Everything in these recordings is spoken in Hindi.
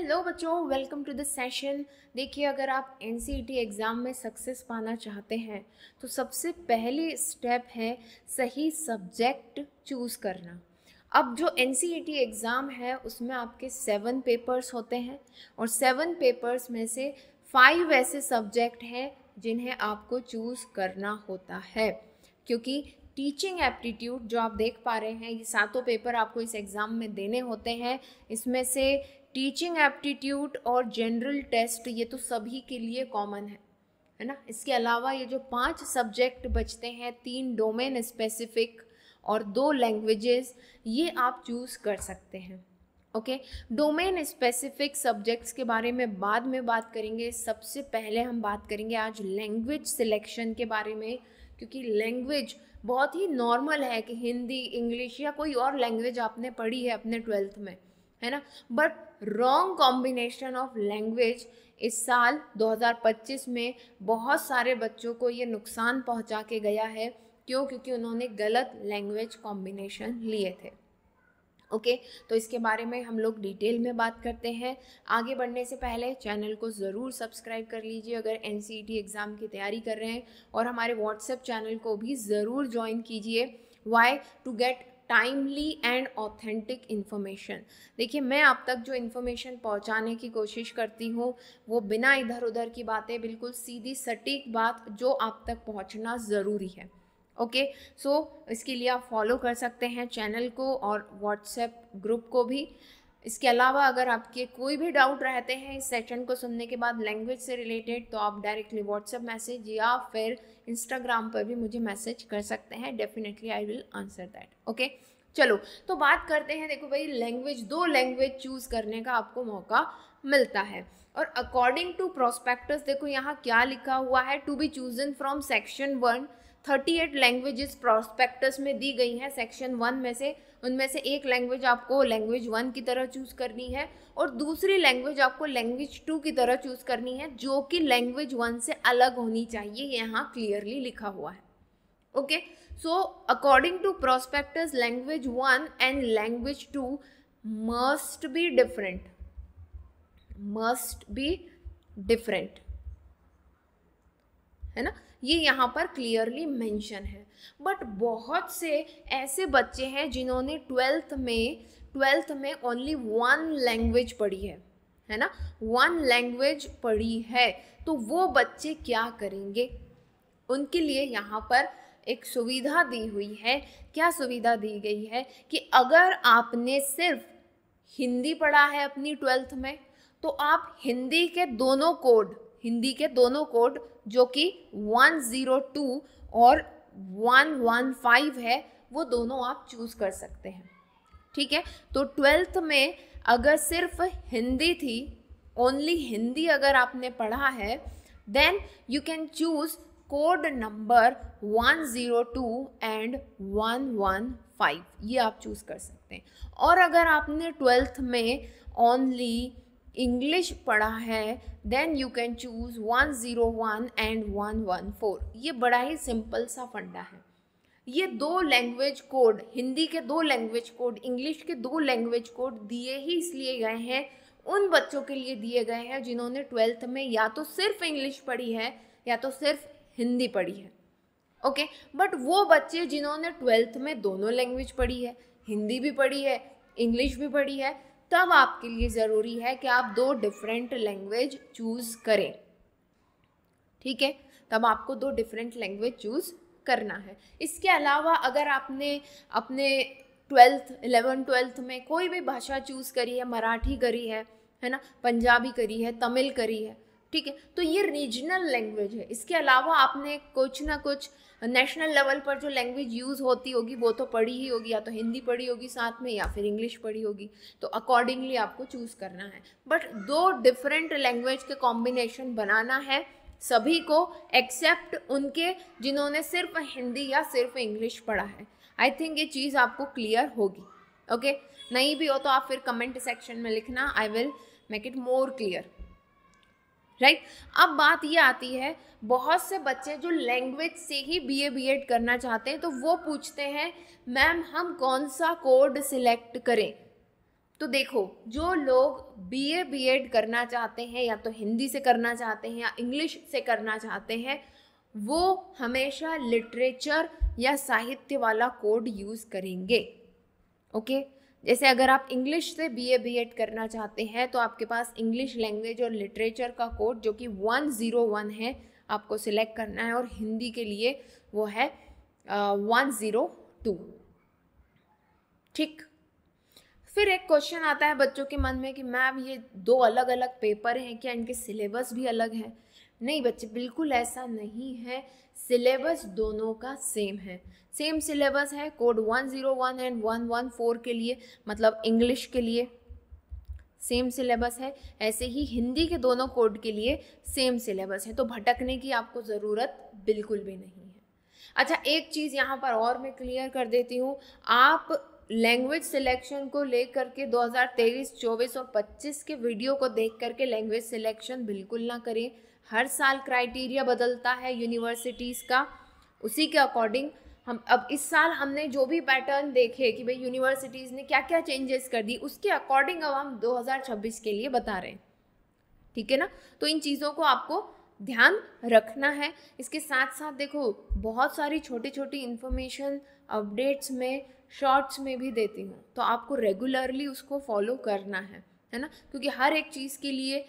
हेलो बच्चों, वेलकम टू द सेशन। देखिए, अगर आप एनसीईटी एग्ज़ाम में सक्सेस पाना चाहते हैं तो सबसे पहली स्टेप है सही सब्जेक्ट चूज़ करना। अब जो एनसीईटी एग्ज़ाम है उसमें आपके 7 पेपर्स होते हैं और 7 पेपर्स में से 5 ऐसे सब्जेक्ट हैं जिन्हें आपको चूज़ करना होता है, क्योंकि टीचिंग एप्टीट्यूड जो आप देख पा रहे हैं, ये सातों पेपर आपको इस एग्ज़ाम में देने होते हैं। इसमें से टीचिंग एप्टीट्यूड और जनरल टेस्ट ये तो सभी के लिए कॉमन है ना। इसके अलावा ये जो 5 सब्जेक्ट बचते हैं, 3 डोमेन स्पेसिफिक और 2 लैंग्वेजेस, ये आप चूज़ कर सकते हैं। ओके, डोमेन स्पेसिफिक सब्जेक्ट्स के बारे में बाद में बात करेंगे। सबसे पहले हम बात करेंगे आज लैंग्वेज सिलेक्शन के बारे में, क्योंकि लैंग्वेज बहुत ही नॉर्मल है कि हिंदी, इंग्लिश या कोई और लैंग्वेज आपने पढ़ी है अपने 12th में, है ना। But wrong combination of language इस साल 2025 में बहुत सारे बच्चों को ये नुकसान पहुंचा के गया है। क्यों? क्योंकि उन्होंने गलत लैंग्वेज कॉम्बिनेशन लिए थे। ओके, तो इसके बारे में हम लोग डिटेल में बात करते हैं। आगे बढ़ने से पहले चैनल को ज़रूर सब्सक्राइब कर लीजिए अगर एनसीईटी एग्ज़ाम की तैयारी कर रहे हैं, और हमारे व्हाट्सएप चैनल को भी ज़रूर ज्वाइन कीजिए। Why? To get timely and authentic information. देखिए, मैं आप तक जो इन्फॉर्मेशन पहुंचाने की कोशिश करती हूँ वो बिना इधर उधर की बातें, बिल्कुल सीधी सटीक बात जो आप तक पहुंचना ज़रूरी है। ओके, सो इसके लिए आप फॉलो कर सकते हैं चैनल को और व्हाट्सएप ग्रुप को भी। इसके अलावा अगर आपके कोई भी डाउट रहते हैं इस सेशन को सुनने के बाद लैंग्वेज से रिलेटेड, तो आप डायरेक्टली व्हाट्सएप मैसेज या फिर इंस्टाग्राम पर भी मुझे मैसेज कर सकते हैं। Definitely I will answer that. Okay, चलो तो बात करते हैं। देखो भाई, लैंग्वेज, 2 लैंग्वेज चूज़ करने का आपको मौका मिलता है, और अकॉर्डिंग टू प्रोस्पेक्टस देखो यहाँ क्या लिखा हुआ है। To be chosen from section 1, 38 languages prospectus में दी गई हैं सेक्शन 1 में से। उनमें से एक लैंग्वेज आपको लैंग्वेज 1 की तरह चूज़ करनी है और दूसरी लैंग्वेज आपको लैंग्वेज 2 की तरह चूज़ करनी है, जो कि लैंग्वेज 1 से अलग होनी चाहिए। यहाँ क्लियरली लिखा हुआ है। Okay, so according to prospectus language 1 and language 2 must be different, है ना। ये यहाँ पर क्लियरली मेंशन है। बट बहुत से ऐसे बच्चे हैं जिन्होंने 12th में ओनली 1 लैंग्वेज पढ़ी है ना, 1 लैंग्वेज पढ़ी है। तो वो बच्चे क्या करेंगे? उनके लिए यहाँ पर एक सुविधा दी हुई है। क्या सुविधा दी गई है कि अगर आपने सिर्फ हिंदी पढ़ा है अपनी 12th में, तो आप हिंदी के दोनों कोड जो कि 102 और 115 है, वो दोनों आप चूज़ कर सकते हैं। ठीक है, तो 12th में अगर सिर्फ हिंदी थी, ओनली हिंदी अगर आपने पढ़ा है, then you can choose code number 102 and 115, ये आप चूज़ कर सकते हैं। और अगर आपने 12th में ओनली इंग्लिश पढ़ा है, then you can choose 101 and 114। ये बड़ा ही सिंपल सा फंडा है। ये 2 लैंग्वेज कोड, हिंदी के 2 लैंग्वेज कोड, इंग्लिश के 2 लैंग्वेज कोड दिए ही इसलिए गए हैं, उन बच्चों के लिए दिए गए हैं जिन्होंने 12th में या तो सिर्फ इंग्लिश पढ़ी है या तो सिर्फ हिंदी पढ़ी है। ओके, बट वो बच्चे जिन्होंने 12th में दोनों लैंग्वेज पढ़ी है, हिंदी भी पढ़ी है, इंग्लिश भी पढ़ी है, तब आपके लिए ज़रूरी है कि आप 2 डिफरेंट लैंग्वेज चूज़ करें। ठीक है, तब आपको 2 डिफरेंट लैंग्वेज चूज़ करना है। इसके अलावा अगर आपने अपने 11th-12th में कोई भी भाषा चूज़ करी है, मराठी करी है ना, पंजाबी करी है, तमिल करी है, ठीक है, तो ये रीजनल लैंग्वेज है। इसके अलावा आपने कुछ ना कुछ नेशनल लेवल पर जो लैंग्वेज यूज़ होती होगी वो तो पढ़ी ही होगी, या तो हिंदी पढ़ी होगी साथ में या फिर इंग्लिश पढ़ी होगी, तो अकॉर्डिंगली आपको चूज़ करना है। बट 2 डिफरेंट लैंग्वेज के कॉम्बिनेशन बनाना है सभी को, एक्सेप्ट उनके जिन्होंने सिर्फ हिंदी या सिर्फ इंग्लिश पढ़ा है। आई थिंक ये चीज़ आपको क्लियर होगी। ओके, नहीं भी हो तो आप फिर कमेंट सेक्शन में लिखना, I will make it more clear. Right, अब बात ये आती है, बहुत से बच्चे जो लैंग्वेज से ही बीए बीएड करना चाहते हैं, तो वो पूछते हैं मैम हम कौन सा कोड सिलेक्ट करें। तो देखो, जो लोग बीए बीएड करना चाहते हैं, या तो हिंदी से करना चाहते हैं या इंग्लिश से करना चाहते हैं, वो हमेशा लिटरेचर या साहित्य वाला कोड यूज़ करेंगे। ओके, जैसे अगर आप इंग्लिश से बीए बीएड करना चाहते हैं तो आपके पास इंग्लिश लैंग्वेज और लिटरेचर का कोड जो कि 101 है आपको सिलेक्ट करना है, और हिंदी के लिए वो है 102। ठीक। फिर एक क्वेश्चन आता है बच्चों के मन में कि मैम ये दो अलग अलग पेपर हैं, क्या इनके सिलेबस भी अलग है? नहीं बच्चे, बिल्कुल ऐसा नहीं है। सिलेबस दोनों का सेम है, सेम सिलेबस है। कोड 101 एंड 114 के लिए, मतलब इंग्लिश के लिए सेम सिलेबस है, ऐसे ही हिंदी के दोनों कोड के लिए सेम सिलेबस है, तो भटकने की आपको ज़रूरत बिल्कुल भी नहीं है। अच्छा, एक चीज़ यहाँ पर और मैं क्लियर कर देती हूँ, आप लैंग्वेज सिलेक्शन को लेकर के 2023, 24 और 25 के वीडियो को देख करके लैंग्वेज सिलेक्शन बिल्कुल ना करें। हर साल क्राइटेरिया बदलता है यूनिवर्सिटीज़ का, उसी के अकॉर्डिंग हम अब इस साल हमने जो भी पैटर्न देखे कि भाई यूनिवर्सिटीज़ ने क्या क्या चेंजेस कर दी, उसके अकॉर्डिंग अब हम 2026 के लिए बता रहे हैं। ठीक है ना? तो इन चीज़ों को आपको ध्यान रखना है। इसके साथ साथ देखो, बहुत सारी छोटी छोटी इन्फॉर्मेशन अपडेट्स में, शॉर्ट्स में भी देती हूँ, तो आपको रेगुलरली उसको फॉलो करना है ना? क्योंकि हर एक चीज़ के लिए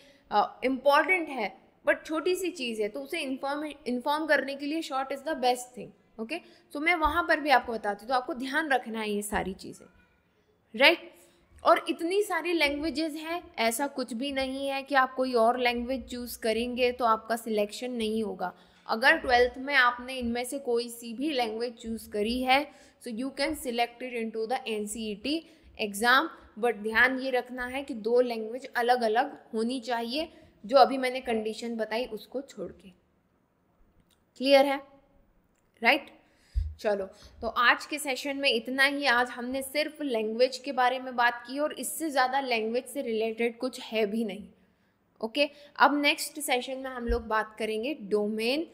इम्पॉर्टेंट है, बट छोटी सी चीज़ है, तो उसे इन्फॉर्म करने के लिए short is the best thing. Okay, so मैं वहाँ पर भी आपको बताती हूँ, तो आपको ध्यान रखना है ये सारी चीज़ें, राइट? और इतनी सारी लैंग्वेजेस हैं, ऐसा कुछ भी नहीं है कि आप कोई और लैंग्वेज चूज़ करेंगे तो आपका सिलेक्शन नहीं होगा। अगर 12th में आपने इनमें से कोई सी भी लैंग्वेज चूज़ करी है, so you can select it into the NCET exam, but ध्यान ये रखना है कि 2 लैंग्वेज अलग अलग होनी चाहिए, जो अभी मैंने कंडीशन बताई उसको छोड़ के। क्लियर है? राइट? चलो, तो आज के सेशन में इतना ही। आज हमने सिर्फ लैंग्वेज के बारे में बात की, और इससे ज़्यादा लैंग्वेज से रिलेटेड कुछ है भी नहीं। ओके, अब नेक्स्ट सेशन में हम लोग बात करेंगे डोमेन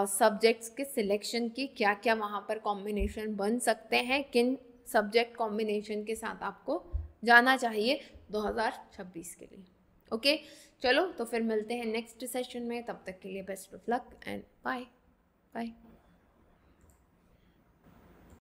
सब्जेक्ट्स के सिलेक्शन की, क्या क्या वहाँ पर कॉम्बिनेशन बन सकते हैं, किन सब्जेक्ट कॉम्बिनेशन के साथ आपको जाना चाहिए 2026 के लिए। ओके, चलो तो फिर मिलते हैं नेक्स्ट सेशन में, तब तक के लिए best of luck and bye bye.